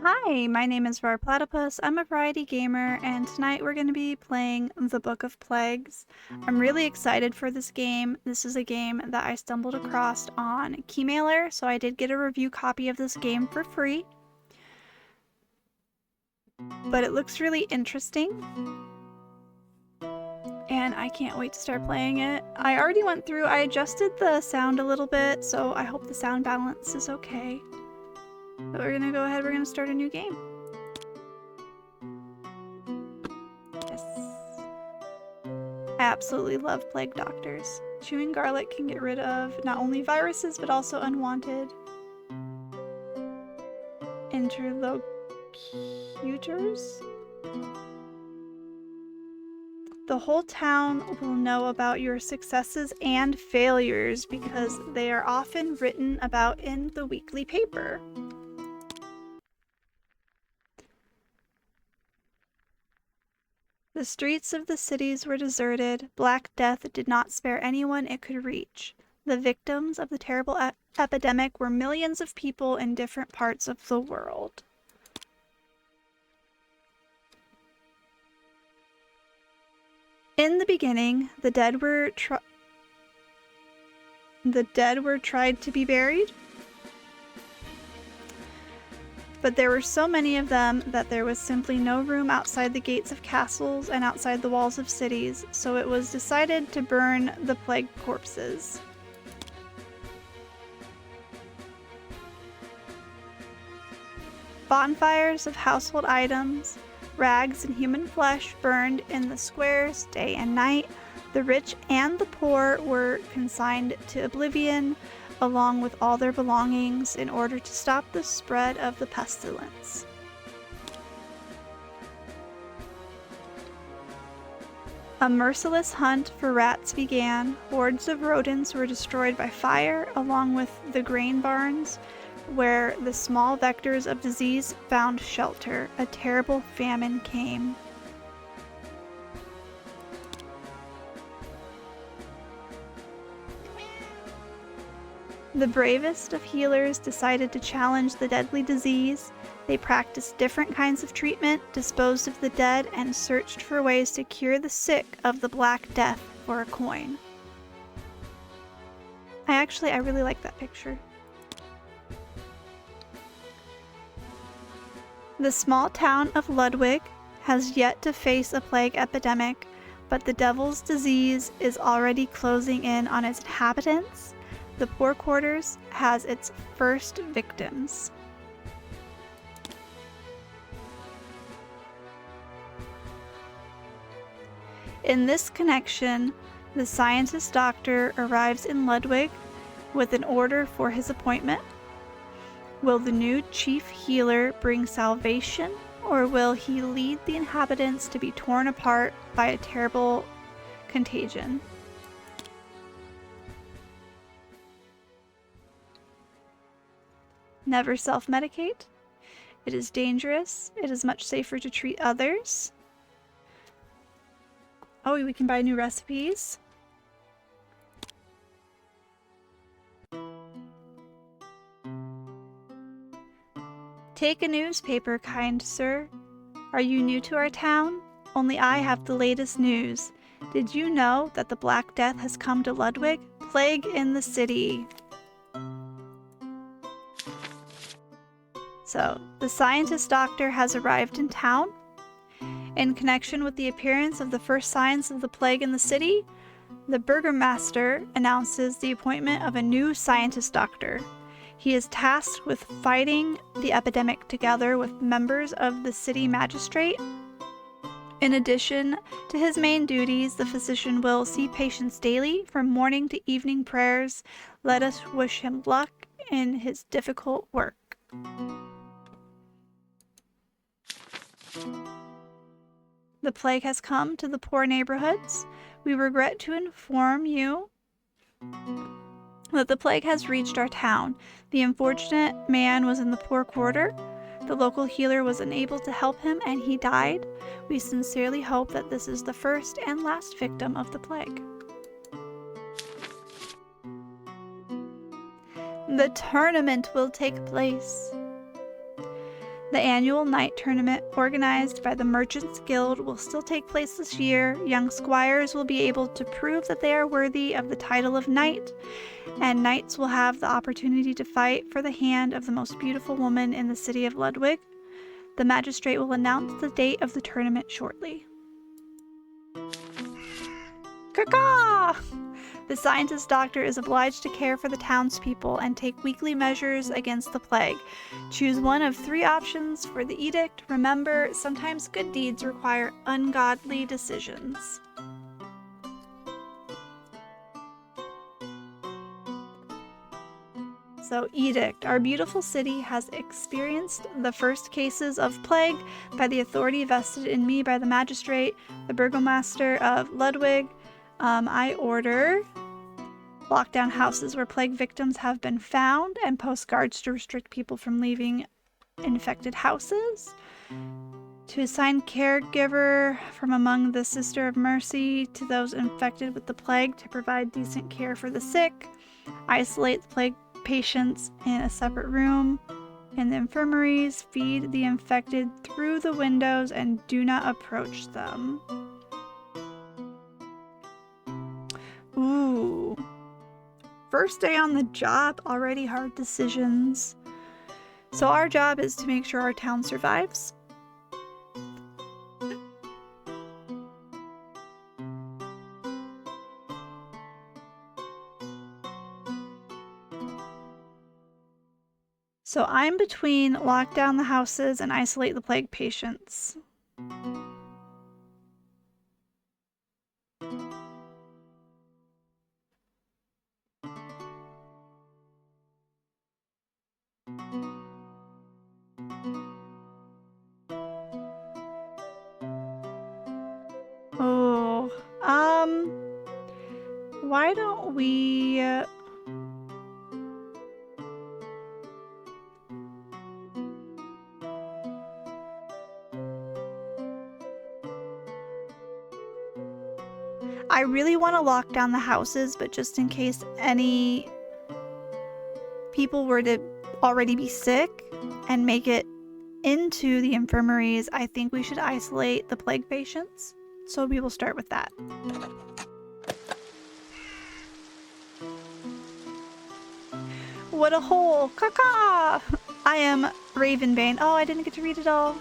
Hi, my name is Var Platypus. I'm a variety gamer, and tonight we're going to be playing the Book of Plagues. I'm really excited for this game. This is a game that I stumbled across on Keymailer, so I did get a review copy of this game for free. But it looks really interesting, and I can't wait to start playing it. I already went through, I adjusted the sound a little bit, so I hope the sound balance is okay. But we're gonna go ahead, we're gonna start a new game. Yes. I absolutely love plague doctors. Chewing garlic can get rid of not only viruses, but also unwanted interlocutors. The whole town will know about your successes and failures because they are often written about in the weekly paper. The streets of the cities were deserted. Black Death did not spare anyone it could reach. The victims of the terrible epidemic were millions of people in different parts of the world. In the beginning, the dead were tried to be buried, but there were so many of them that there was simply no room outside the gates of castles and outside the walls of cities, so it was decided to burn the plague corpses. Bonfires of household items, rags and human flesh burned in the squares day and night. The rich and the poor were consigned to oblivion, along with all their belongings, in order to stop the spread of the pestilence. A merciless hunt for rats began. Hordes of rodents were destroyed by fire, along with the grain barns, where the small vectors of disease found shelter. A terrible famine came. The bravest of healers decided to challenge the deadly disease. They practiced different kinds of treatment, disposed of the dead, and searched for ways to cure the sick of the Black Death for a coin. I really like that picture. The small town of Ludwig has yet to face a plague epidemic, but the devil's disease is already closing in on its inhabitants. The poor quarters has its first victims. In this connection, the scientist doctor arrives in Ludwig with an order for his appointment. Will the new chief healer bring salvation, or will he lead the inhabitants to be torn apart by a terrible contagion? Never self-medicate. It is dangerous. It is much safer to treat others. Oh, we can buy new recipes. Take a newspaper, kind sir. Are you new to our town? Only I have the latest news. Did you know that the Black Death has come to Ludwig? Plague in the city. So, the scientist doctor has arrived in town. In connection with the appearance of the first signs of the plague in the city, the burgomaster announces the appointment of a new scientist doctor. He is tasked with fighting the epidemic together with members of the city magistrate. In addition to his main duties, the physician will see patients daily from morning to evening prayers. Let us wish him luck in his difficult work. The plague has come to the poor neighborhoods. We regret to inform you that the plague has reached our town. The unfortunate man was in the poor quarter. The local healer was unable to help him and he died. We sincerely hope that this is the first and last victim of the plague. The tournament will take place. The annual knight tournament organized by the Merchants Guild will still take place this year. Young squires will be able to prove that they are worthy of the title of knight, and knights will have the opportunity to fight for the hand of the most beautiful woman in the city of Ludwig. The magistrate will announce the date of the tournament shortly. Caca! The scientist doctor is obliged to care for the townspeople and take weekly measures against the plague. Choose one of 3 options for the edict. Remember, sometimes good deeds require ungodly decisions. So, edict. Our beautiful city has experienced the first cases of plague by the authority vested in me by the magistrate, the burgomaster of Ludwig. I order lock down houses where plague victims have been found and post guards to restrict people from leaving infected houses. To assign caregiver from among the Sister of Mercy to those infected with the plague to provide decent care for the sick. Isolate the plague patients in a separate room in the infirmaries. Feed the infected through the windows and do not approach them. Ooh. First day on the job, already hard decisions. So our job is to make sure our town survives. So I'm between lock down the houses and isolate the plague patients. Oh, why don't we... I really want to lock down the houses, but just in case any people were to already be sick and make it into the infirmaries, I think we should isolate the plague patients. So we will start with that. What a hole! Caca! I am Ravenbane. Oh, I didn't get to read it all.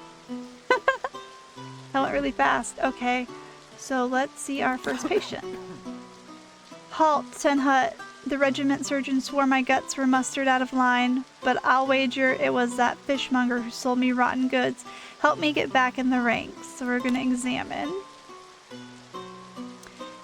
That went really fast. Okay. So let's see our first patient. Halt, Tenhut. The regiment surgeon swore my guts were mustard out of line, but I'll wager it was that fishmonger who sold me rotten goods. Help me get back in the ranks. So we're going to examine.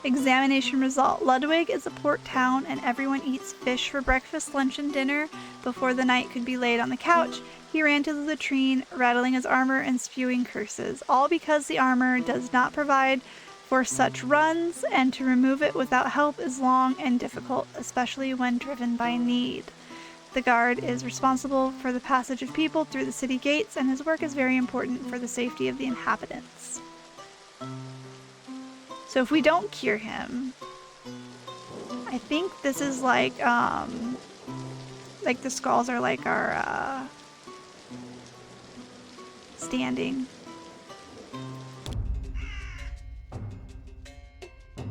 Examination result. Ludwig is a port town and everyone eats fish for breakfast, lunch, and dinner. Before the night could be laid on the couch, he ran to the latrine, rattling his armor and spewing curses. All because the armor does not provide for such runs, and to remove it without help is long and difficult, especially when driven by need. The guard is responsible for the passage of people through the city gates, and his work is very important for the safety of the inhabitants. So if we don't cure him, I think this is like the skulls are like our standing.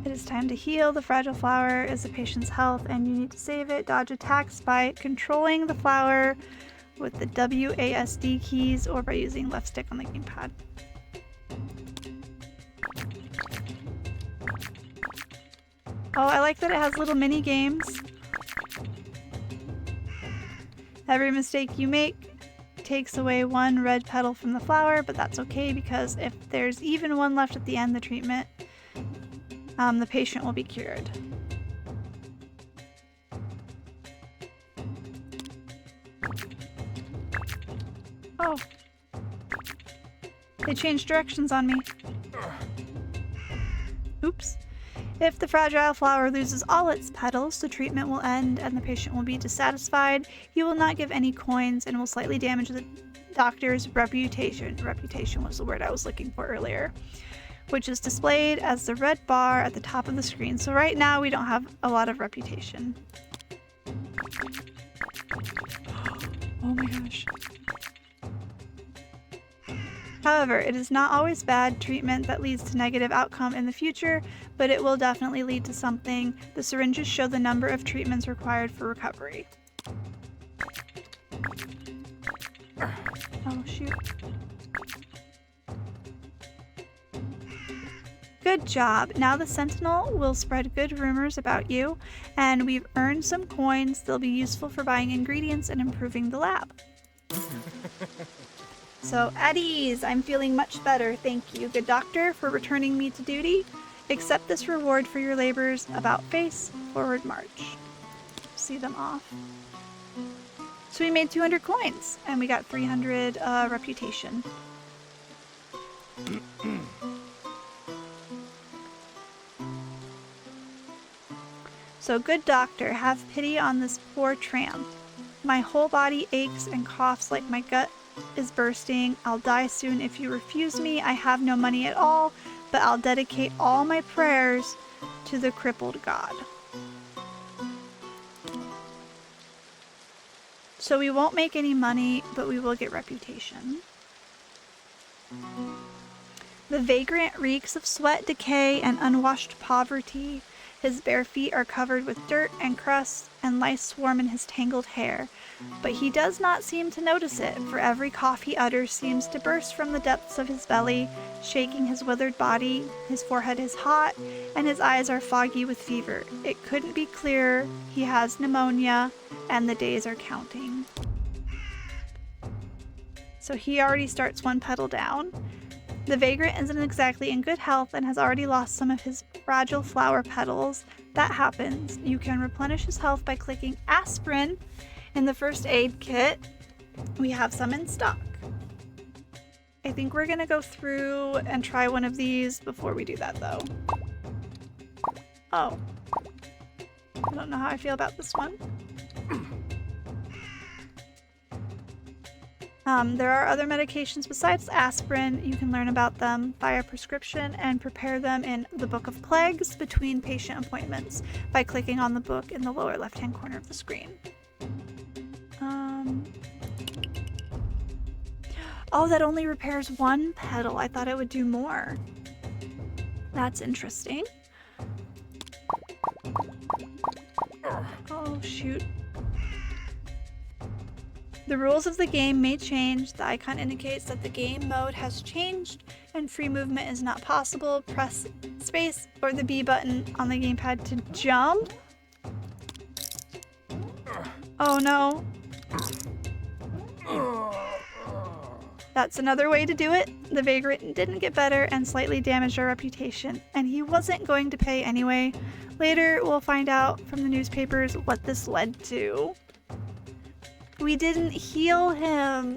It is time to heal. The fragile flower is a patient's health and you need to save it. Dodge attacks by controlling the flower with the WASD keys or by using left stick on the gamepad. Oh, I like that it has little mini games. Every mistake you make takes away 1 red petal from the flower, but that's okay because if there's even 1 left at the end of the treatment, the patient will be cured. Oh. They changed directions on me. Oops. If the fragile flower loses all its petals, the treatment will end and the patient will be dissatisfied. He will not give any coins and will slightly damage the doctor's reputation. Reputation was the word I was looking for earlier. Which is displayed as the red bar at the top of the screen. So right now we don't have a lot of reputation. Oh my gosh. However, it is not always bad treatment that leads to negative outcome in the future, but it will definitely lead to something. The syringes show the number of treatments required for recovery. Oh, shoot. Good job. Now the Sentinel will spread good rumors about you, and we've earned some coins. They'll be useful for buying ingredients and improving the lab. So, at ease. I'm feeling much better. Thank you, good doctor, for returning me to duty. Accept this reward for your labors. About face. Forward march. See them off. So we made 200 coins, and we got 300 reputation. So, good doctor, have pity on this poor tramp. My whole body aches and coughs like my gut is bursting. I'll die soon if you refuse me. I have no money at all, but I'll dedicate all my prayers to the crippled god. So we won't make any money, but we will get reputation. The vagrant reeks of sweat, decay, and unwashed poverty. His bare feet are covered with dirt and crust, and lice swarm in his tangled hair. But he does not seem to notice it, for every cough he utters seems to burst from the depths of his belly, shaking his withered body. His forehead is hot, and his eyes are foggy with fever. It couldn't be clearer. He has pneumonia, and the days are counting. So he already starts one petal down. The vagrant isn't exactly in good health and has already lost some of his fragile flower petals. That happens. You can replenish his health by clicking aspirin in the first aid kit. We have some in stock. I think we're gonna go through and try one of these before we do that, though. Oh. I don't know how I feel about this one. There are other medications besides aspirin. You can learn about them via prescription and prepare them in the Book of Plagues between patient appointments by clicking on the book in the lower left-hand corner of the screen. Oh, that only repairs one petal. I thought it would do more. That's interesting. Oh, shoot. The rules of the game may change. The icon indicates that the game mode has changed and free movement is not possible. Press space or the B button on the gamepad to jump. Oh no. That's another way to do it. The vagrant didn't get better and slightly damaged our reputation, and he wasn't going to pay anyway. Later, we'll find out from the newspapers what this led to. We didn't heal him.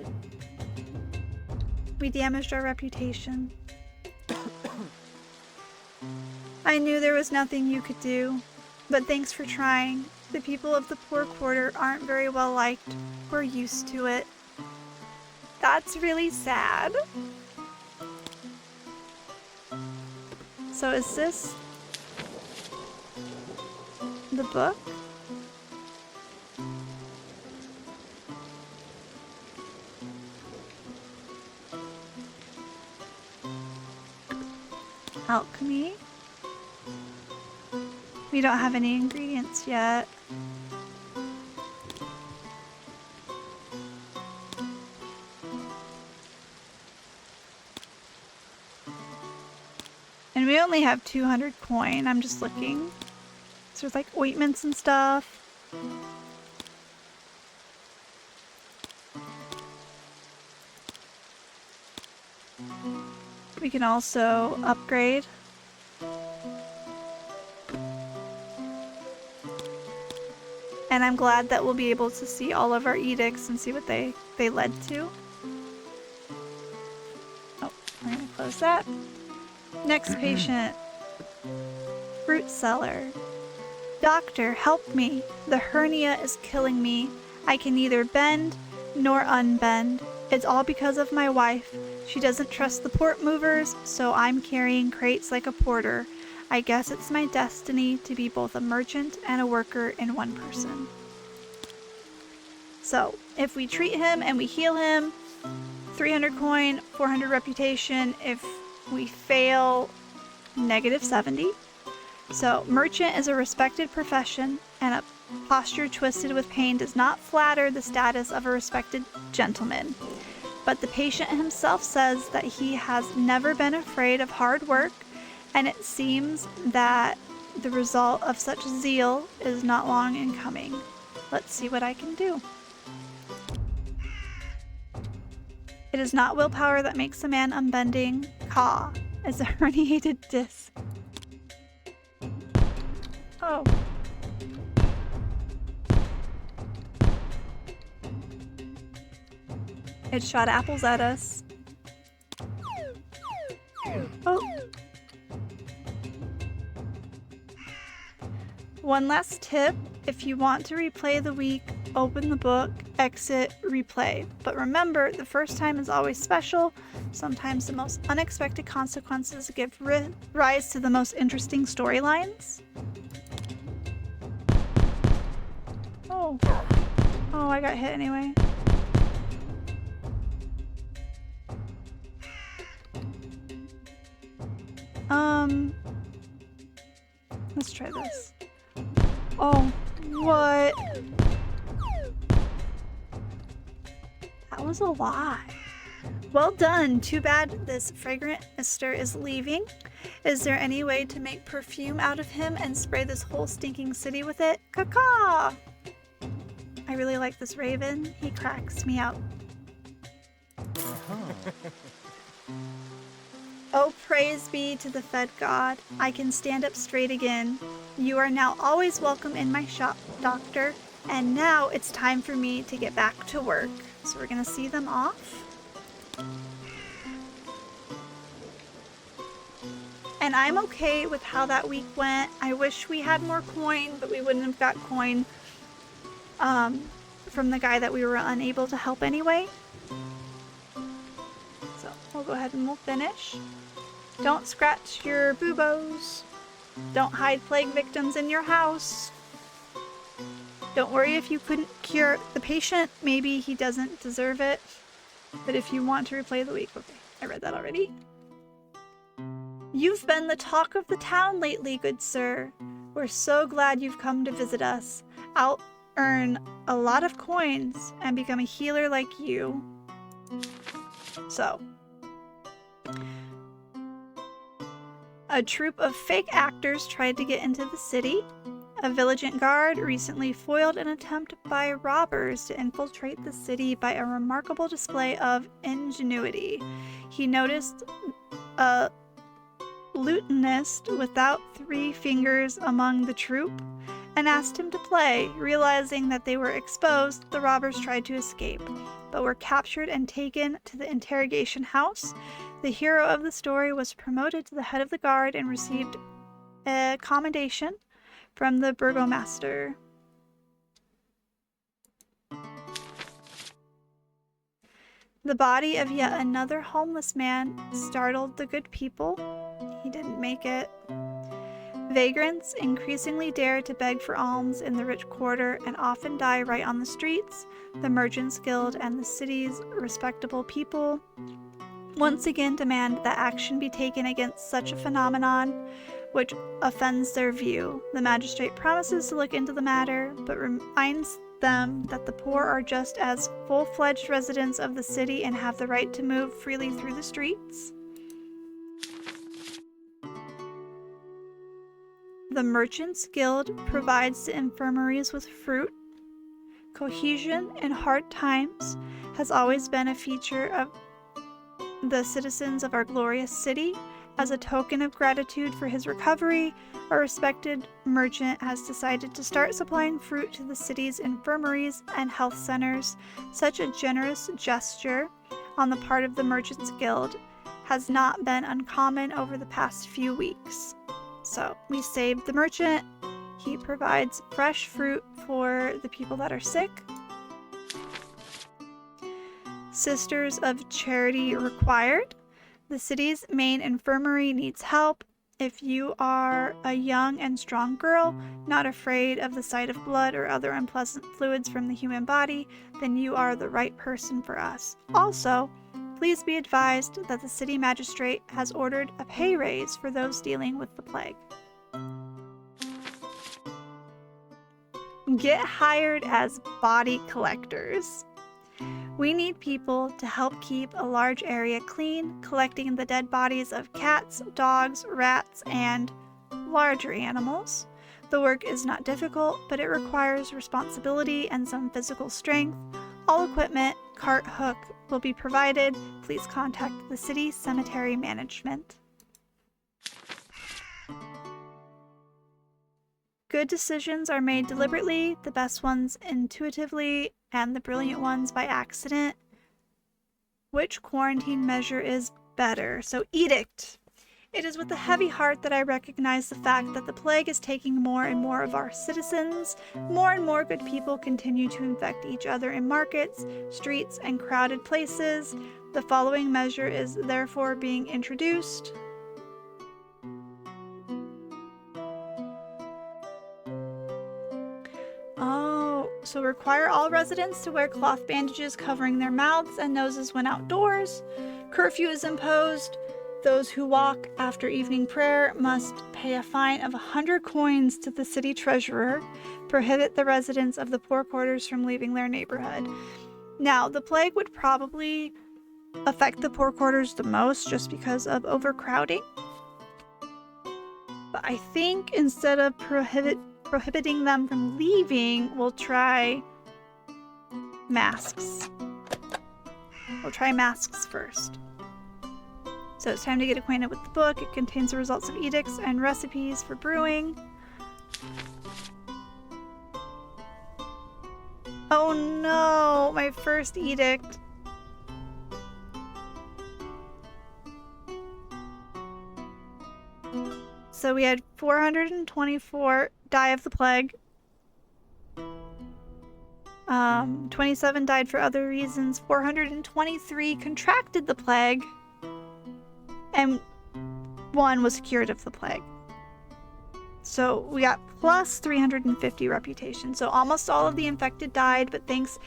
We damaged our reputation. I knew there was nothing you could do, but thanks for trying. The people of the poor quarter aren't very well liked. We're used to it. That's really sad. So is this the book? Alchemy. We don't have any ingredients yet. And we only have 200 coin. I'm just looking. So there's like ointments and stuff. We can also upgrade. And I'm glad that we'll be able to see all of our edicts and see what they led to. Oh, we're gonna close that. Next patient. Fruit seller. Doctor, help me. The hernia is killing me. I can neither bend nor unbend. It's all because of my wife. She doesn't trust the port movers, so I'm carrying crates like a porter. I guess it's my destiny to be both a merchant and a worker in one person. So, if we treat him and we heal him, 300 coin, 400 reputation. If we fail, -70. So, merchant is a respected profession, and a posture twisted with pain does not flatter the status of a respected gentleman. But the patient himself says that he has never been afraid of hard work, and it seems that the result of such zeal is not long in coming. Let's see what I can do. It is not willpower that makes a man unbending. Caw is a herniated disc. Oh. It shot apples at us. Oh. One last tip, if you want to replay the week, open the book, exit, replay. But remember, the first time is always special. Sometimes the most unexpected consequences give rise to the most interesting storylines. Oh. Oh, I got hit anyway. Let's try this. Oh, what? That was a lot. Well done. Too bad this fragrant mister is leaving. Is there any way to make perfume out of him and spray this whole stinking city with it? Caw-caw! I really like this raven. He cracks me up. Oh, praise be to the fed god. I can stand up straight again. You are now always welcome in my shop, doctor. And now it's time for me to get back to work. So we're gonna see them off. And I'm okay with how that week went. I wish we had more coin, but we wouldn't have got coin from the guy that we were unable to help anyway. So we'll go ahead and we'll finish. Don't scratch your boobos. Don't hide plague victims in your house. Don't worry if you couldn't cure the patient. Maybe he doesn't deserve it. But if you want to replay the week, okay, I read that already. You've been the talk of the town lately, good sir. We're so glad you've come to visit us. I'll earn a lot of coins and become a healer like you. So, a troupe of fake actors tried to get into the city. A vigilant guard recently foiled an attempt by robbers to infiltrate the city by a remarkable display of ingenuity. He noticed a lutenist without 3 fingers among the troupe and asked him to play. Realizing that they were exposed, the robbers tried to escape, but were captured and taken to the interrogation house. The hero of the story was promoted to the head of the guard and received a commendation from the burgomaster. The body of yet another homeless man startled the good people. He didn't make it. Vagrants increasingly dare to beg for alms in the rich quarter and often die right on the streets. The Merchants Guild and the city's respectable people once again demand that action be taken against such a phenomenon, which offends their view. The magistrate promises to look into the matter, but reminds them that the poor are just as full-fledged residents of the city and have the right to move freely through the streets. The Merchants Guild provides the infirmaries with fruit. Cohesion in hard times has always been a feature of the citizens of our glorious city. As a token of gratitude for his recovery, a respected merchant has decided to start supplying fruit to the city's infirmaries and health centers. Such a generous gesture on the part of the Merchants Guild has not been uncommon over the past few weeks. So we saved the merchant. He provides fresh fruit for the people that are sick. Sisters of Charity required. The city's main infirmary needs help. If you are a young and strong girl, not afraid of the sight of blood or other unpleasant fluids from the human body, then you are the right person for us. Also, Please be advised that the city magistrate has ordered a pay raise for those dealing with the plague. Get hired as body collectors. We need people to help keep a large area clean, collecting the dead bodies of cats, dogs, rats, and larger animals. The work is not difficult, but it requires responsibility and some physical strength. All equipment, cart hook, will be provided. Please contact the city cemetery management. Good decisions are made deliberately, the best ones intuitively, and the brilliant ones by accident. Which quarantine measure is better? So, edict. It is with a heavy heart that I recognize the fact that the plague is taking more and more of our citizens. More and more good people continue to infect each other in markets, streets, and crowded places. The following measure is therefore being introduced. So require all residents to wear cloth bandages covering their mouths and noses when outdoors. Curfew is imposed. Those who walk after evening prayer must pay a fine of 100 coins to the city treasurer. Prohibit the residents of the poor quarters from leaving their neighborhood. Now, the plague would probably affect the poor quarters the most just because of overcrowding. But I think instead of prohibiting them from leaving, we'll try masks. We'll try masks first. So it's time to get acquainted with the book. It contains the results of edicts and recipes for brewing. Oh no, my first edict. So we had 424 die of the plague. 27 died for other reasons. 423 contracted the plague. And 1 was cured of the plague. So we got plus 350 reputation. So almost all of the infected died, but thanks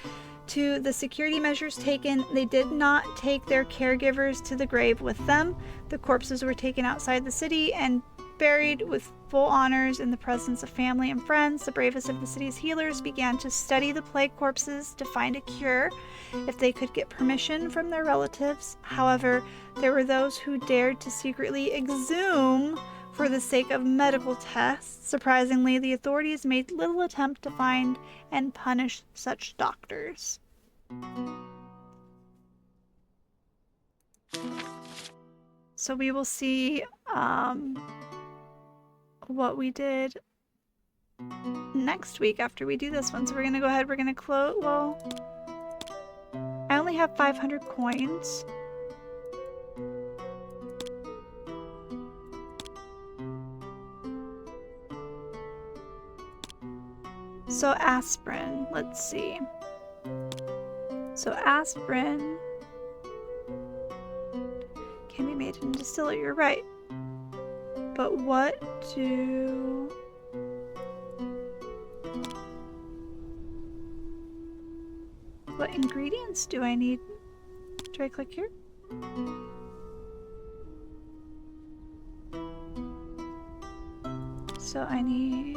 to the security measures taken, they did not take their caregivers to the grave with them. The corpses were taken outside the city and buried with full honors in the presence of family and friends. The bravest of the city's healers began to study the plague corpses to find a cure if they could get permission from their relatives. However, there were those who dared to secretly exhume for the sake of medical tests. Surprisingly, the authorities made little attempt to find and punish such doctors. So we will see what we did next week after we do this one. So we're gonna go ahead, we're gonna close. Well, I only have 500 coins. So aspirin, let's see. So aspirin can be made in a distillate, you're right. But what ingredients do I need? Do I click here? So I need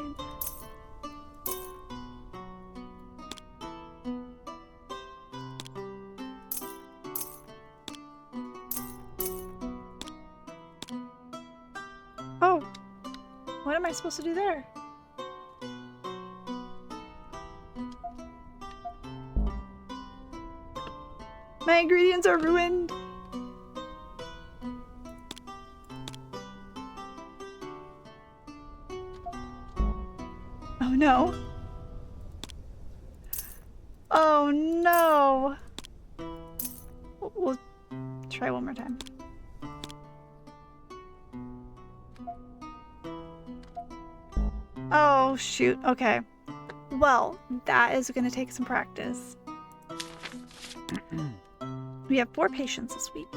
what am I supposed to do there? My ingredients are ruined. Oh no. Oh no. We'll try one more time. Oh, shoot. Okay. Well, that is going to take some practice. We have 4 patients this week.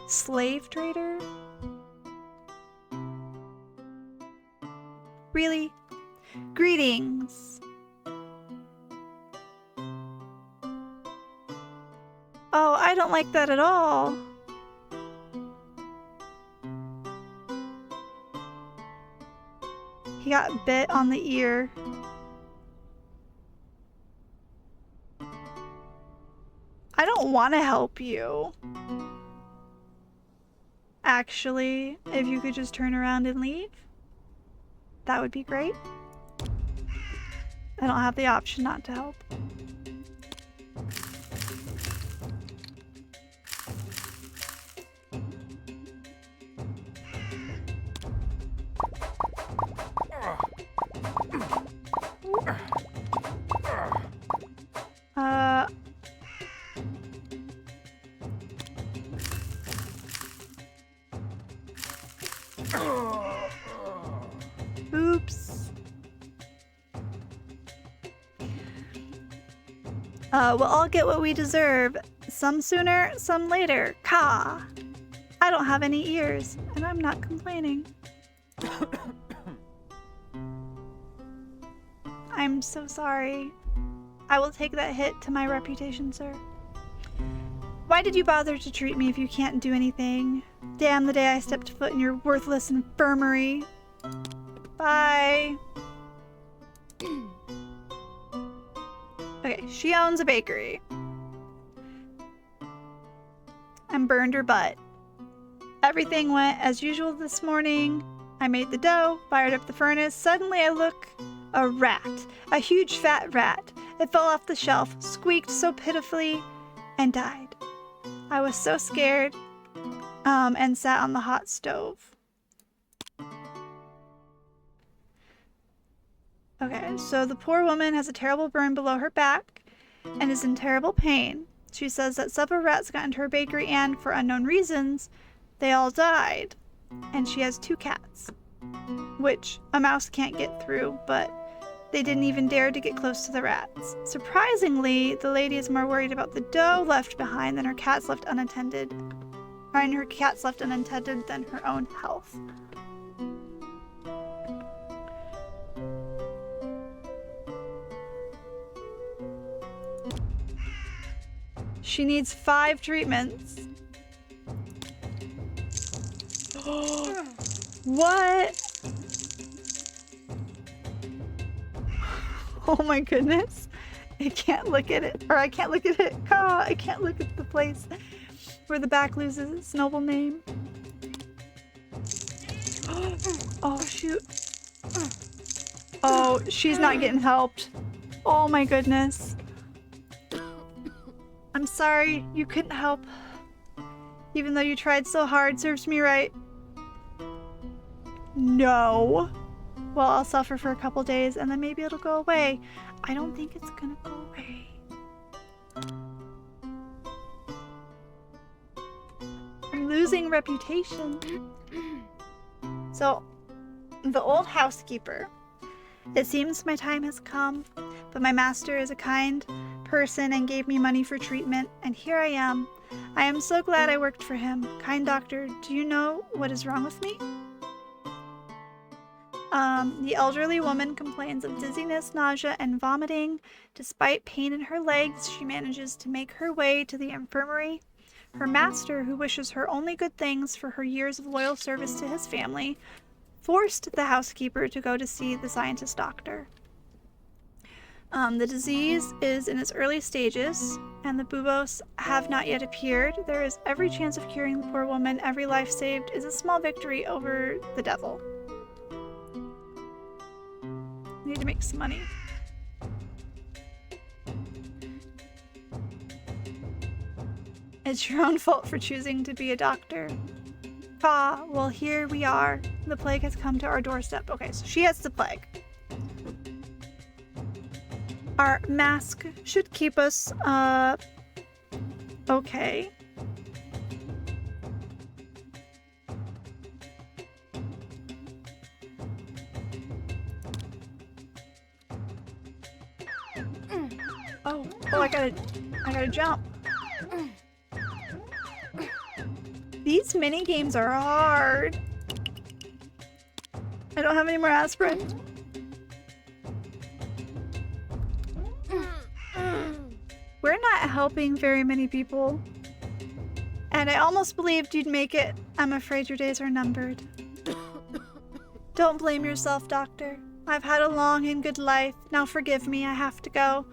Slave trader? Really? Greetings. Oh, I don't like that at all. He got bit on the ear. I don't want to help you. Actually, if you could just turn around and leave, that would be great. I don't have the option not to help. Oops. We'll all get what we deserve. Some sooner, some later. Ka! I don't have any ears, and I'm not complaining. I'm so sorry. I will take that hit to my reputation, sir. Why did you bother to treat me if you can't do anything? Damn the day I stepped foot in your worthless infirmary. Bye. Okay, she owns a bakery. And burned her butt. Everything went as usual this morning. I made the dough, fired up the furnace. Suddenly I look, a rat. A huge fat rat. It fell off the shelf, squeaked so pitifully, and died. I was so scared, and sat on the hot stove. Okay, so the poor woman has a terrible burn below her back and is in terrible pain. She says that several rats got into her bakery and, for unknown reasons, they all died. And she has 2 cats, which a mouse can't get through, but they didn't even dare to get close to the rats. Surprisingly, the lady is more worried about the dough left behind than her cats left unattended, than her own health. She needs 5 treatments. What? Oh my goodness. I can't look at it. Or I can't look at it. I can't look at the place where the back loses its noble name. Oh shoot. Oh, she's not getting helped. Oh my goodness. I'm sorry you couldn't help. Even though you tried so hard, serves me right. No. Well, I'll suffer for a couple days and then maybe it'll go away. I don't think it's gonna go away. I'm losing reputation. So, the old housekeeper. It seems my time has come, but my master is a kind person and gave me money for treatment, and here I am. I am so glad I worked for him. Kind doctor, do you know what is wrong with me? The elderly woman complains of dizziness, nausea, and vomiting. Despite pain in her legs, she manages to make her way to the infirmary. Her master, who wishes her only good things for her years of loyal service to his family, forced the housekeeper to go to see the scientist doctor. The disease is in its early stages, and the buboes have not yet appeared. There is every chance of curing the poor woman. Every life saved is a small victory over the devil. I need to make some money. It's your own fault for choosing to be a doctor. Well, here we are. The plague has come to our doorstep. Okay, so she has the plague. Our mask should keep us, okay. Oh, I gotta jump. These mini games are hard. I don't have any more aspirin. We're not helping very many people. And I almost believed you'd make it. I'm afraid your days are numbered. Don't blame yourself, Doctor. I've had a long and good life. Now forgive me, I have to go.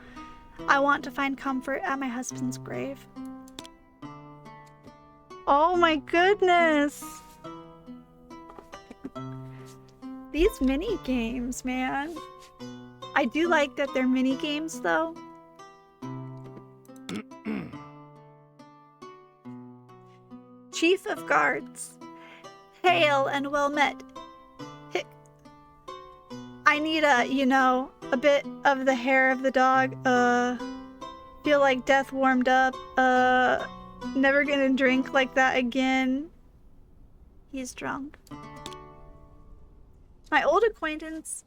I want to find comfort at my husband's grave. Oh my goodness! These mini games, man. I do like that they're mini games, though. Chief of Guards. Hail and well met. Hick. I need a bit of the hair of the dog. Feel like death warmed up. Never gonna drink like that again. He's drunk. My old acquaintance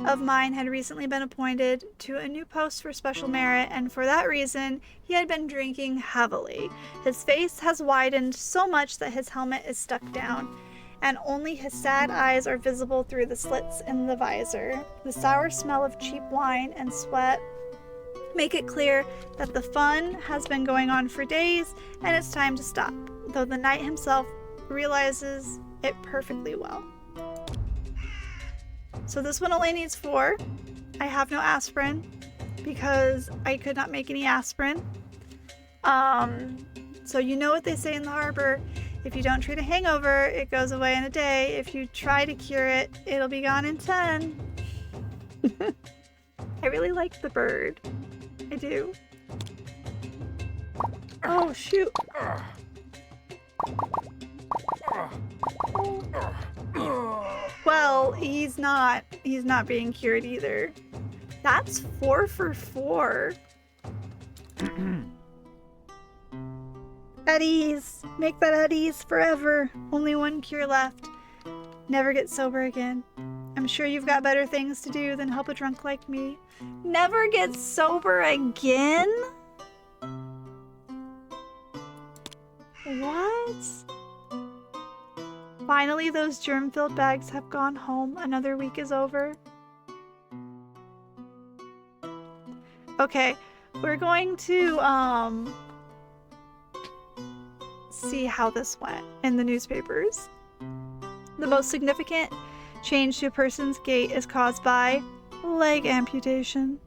of mine had recently been appointed to a new post for special merit, and for that reason, he had been drinking heavily. His face has widened so much that his helmet is stuck down, and only his sad eyes are visible through the slits in the visor. The sour smell of cheap wine and sweat make it clear that the fun has been going on for days, and it's time to stop, though the knight himself realizes it perfectly well. So this one only needs 4. I have no aspirin because I could not make any aspirin. So you know what they say in the harbor. If you don't treat a hangover, it goes away in a day. If you try to cure it, it'll be gone in 10. I really like the bird. I do. Oh, shoot. Well, he's not being cured either. That's 4 for 4. At ease. Make that at ease forever. Only one cure left. Never get sober again. I'm sure you've got better things to do than help a drunk like me. Never get sober again? What? Finally, those germ-filled bags have gone home. Another week is over. Okay, we're going to see how this went in the newspapers. The most significant change to a person's gait is caused by leg amputation.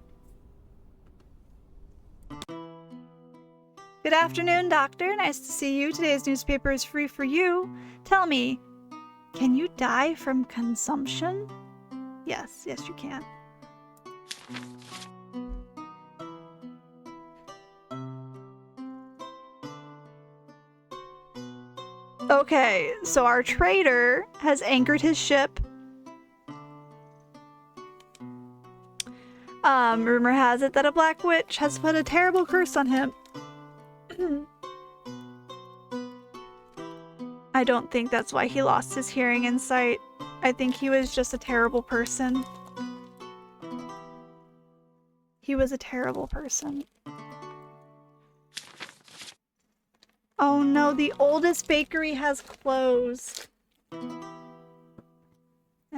Good afternoon, Doctor. Nice to see you. Today's newspaper is free for you. Tell me, can you die from consumption? Yes, you can. Okay, so our trader has anchored his ship. Rumor has it that a black witch has put a terrible curse on him. I don't think that's why he lost his hearing and sight. I think he was just a terrible person. He was a terrible person. Oh no, the oldest bakery has closed. And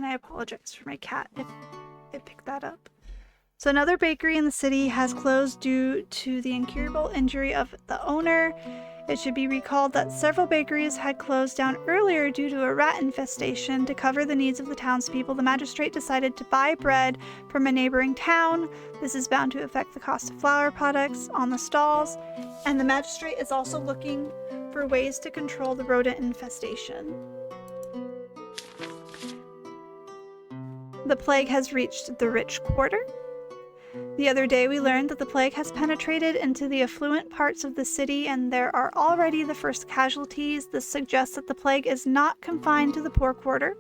I apologize for my cat if it picked that up. So another bakery in the city has closed due to the incurable injury of the owner. It should be recalled that several bakeries had closed down earlier due to a rat infestation. To cover the needs of the townspeople, the magistrate decided to buy bread from a neighboring town. This is bound to affect the cost of flour products on the stalls, and the magistrate is also looking for ways to control the rodent infestation. The plague has reached the rich quarter. The other day we learned that the plague has penetrated into the affluent parts of the city, and there are already the first casualties. This suggests that the plague is not confined to the poor quarter,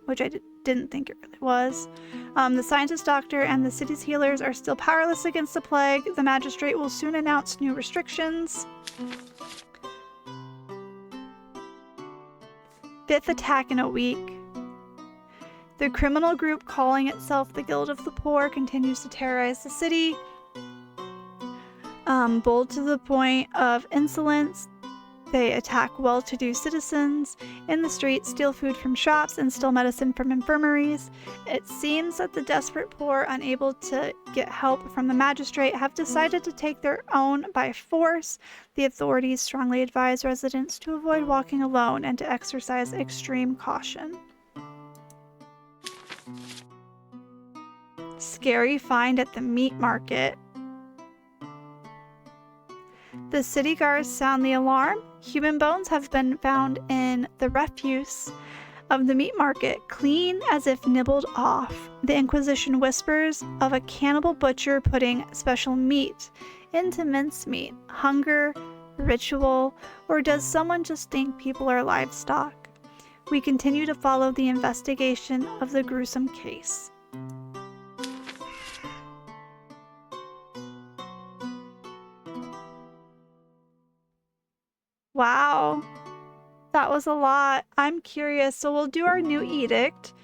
which I didn't think it really was. The scientist doctor and the city's healers are still powerless against the plague. The magistrate will soon announce new restrictions. 5th attack in a week. The criminal group calling itself the Guild of the Poor continues to terrorize the city. Bold to the point of insolence, They attack well-to-do citizens in the streets, steal food from shops, and steal medicine from infirmaries. It seems that the desperate poor, unable to get help from the magistrate, have decided to take their own by force. The authorities strongly advise residents to avoid walking alone and to exercise extreme caution. Scary find at the meat market. The city guards sound the alarm. Human bones have been found in the refuse of the meat market, clean as if nibbled off. The Inquisition whispers of a cannibal butcher putting special meat into mincemeat. Hunger, ritual, or does someone just think people are livestock? We continue to follow the investigation of the gruesome case. Wow, that was a lot. I'm curious. So we'll do our new edict.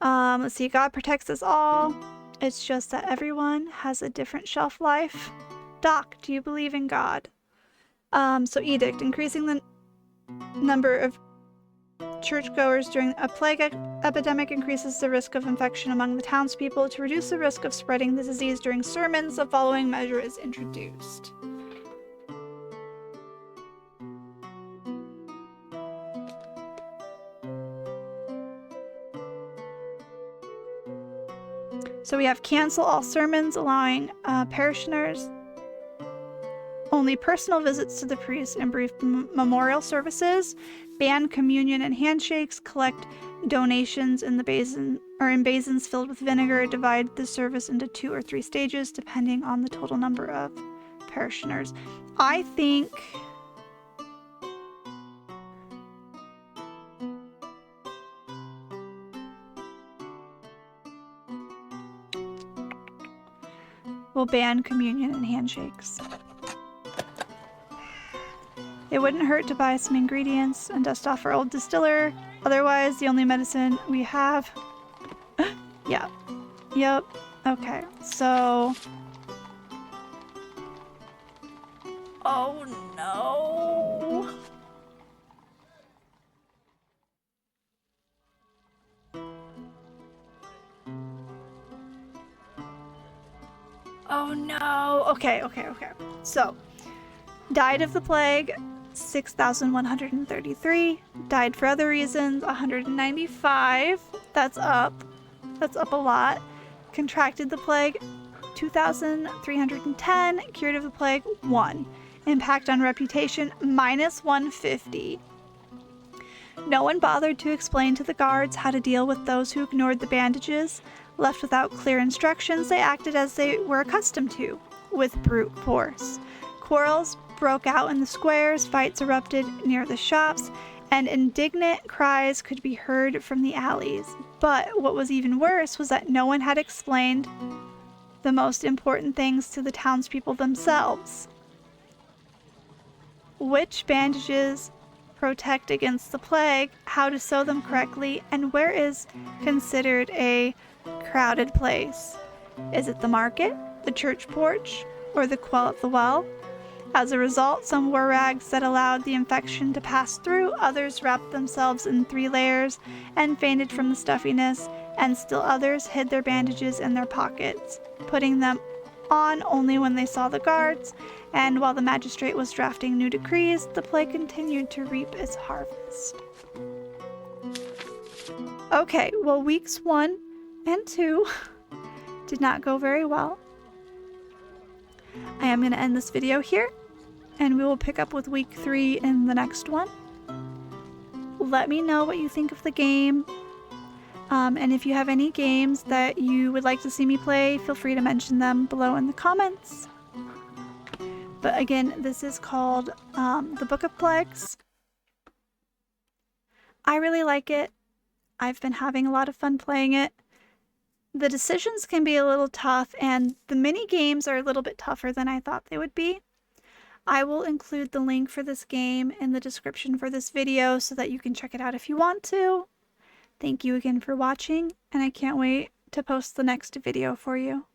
Let's see. God protects us all. It's just that everyone has a different shelf life. Doc, do you believe in God? So edict, increasing the number of churchgoers during a plague epidemic increases the risk of infection among the townspeople. To reduce the risk of spreading the disease during sermons, the following measure is introduced. So we have cancel all sermons, allowing parishioners only personal visits to the priest and brief memorial services. Ban communion and handshakes. Collect donations in the basin or in basins filled with vinegar. Divide the service into 2 or 3 stages depending on the total number of parishioners. I think we'll ban communion and handshakes. It wouldn't hurt to buy some ingredients and dust off our old distiller. Otherwise, the only medicine we have. Yeah. Yep. Okay. So. Oh no. Oh no. Okay. So, died of the plague, 6,133. Died for other reasons, 195. That's up a lot. Contracted the plague, 2,310. Cured of the plague, 1. Impact on reputation, -150. No one bothered to explain to the guards how to deal with those who ignored the bandages. Left without clear instructions, they acted as they were accustomed to, with brute force. Quarrels broke out in the squares, fights erupted near the shops, and indignant cries could be heard from the alleys. But what was even worse was that no one had explained the most important things to the townspeople themselves. Which bandages protect against the plague, how to sew them correctly, and where is considered a crowded place. Is it the market, the church porch, or the quell at the well? As a result, some wore rags that allowed the infection to pass through, others wrapped themselves in 3 layers and fainted from the stuffiness, and still others hid their bandages in their pockets, putting them on only when they saw the guards. And while the magistrate was drafting new decrees, the plague continued to reap its harvest. Okay, well, weeks 1 and 2 did not go very well. I am going to end this video here, and we will pick up with week 3 in the next one. Let me know what you think of the game. And if you have any games that you would like to see me play, feel free to mention them below in the comments. But again, this is called The Book of Plagues. I really like it. I've been having a lot of fun playing it. The decisions can be a little tough, and the mini games are a little bit tougher than I thought they would be. I will include the link for this game in the description for this video so that you can check it out if you want to. Thank you again for watching, and I can't wait to post the next video for you.